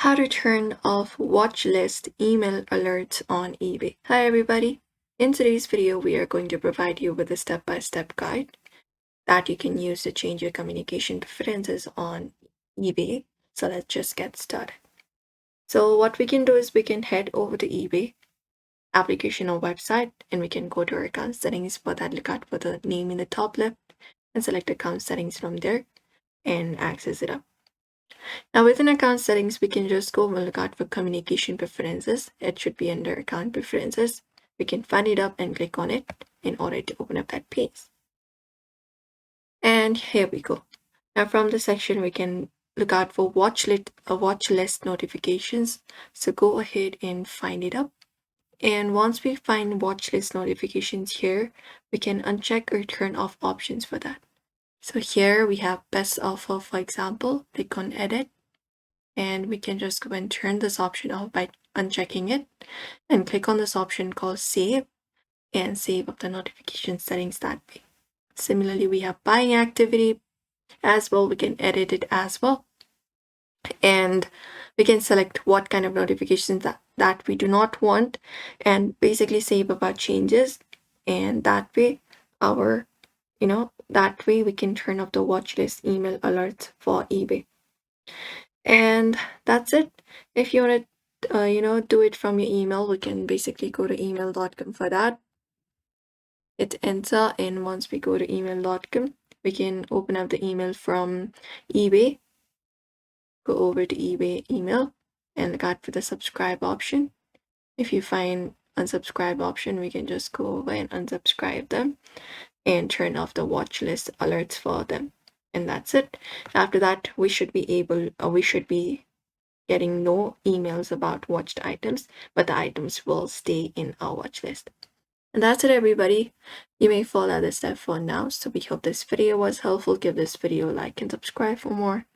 How to turn off watch list email alerts on eBay. Hi everybody. In today's video, we are going to provide you with a step-by-step guide that you can use to change your communication preferences on eBay. So let's just get started. So what we can do is we can head over to eBay application or website, and we can go to our account settings. For that, look out for the name in the top left and select account settings from there and access it up. Now within account settings, we can just go and look out for communication preferences. It should be under account preferences. We can find it up and click on it in order to open up that page. And here we go. Now from the section, we can look out for watch list notifications. So go ahead and find it up. And once we find watch list notifications here, we can uncheck or turn off options for that. So here we have best offer, for example. Click on edit. And we can just go and turn this option off by unchecking it and click on this option called save and save up the notification settings that way. Similarly, we have buying activity as well. We can edit it as well. And we can select what kind of notifications that we do not want and basically save up our changes. And that way that way we can turn off the watch list email alerts for eBay. And that's it. If you want to do it from your email, we can basically go to email.com for that. Hit enter, and once we go to email.com, we can open up the email from eBay. Go over to eBay email and look out for the subscribe option. If you find unsubscribe option, we can just go over and unsubscribe them and turn off the watch list alerts for them. And that's it. After that, we should be getting no emails about watched items, but the items will stay in our watch list. And that's it, everybody. You may follow this step for now. So we hope this video was helpful. Give this video a like and subscribe for more.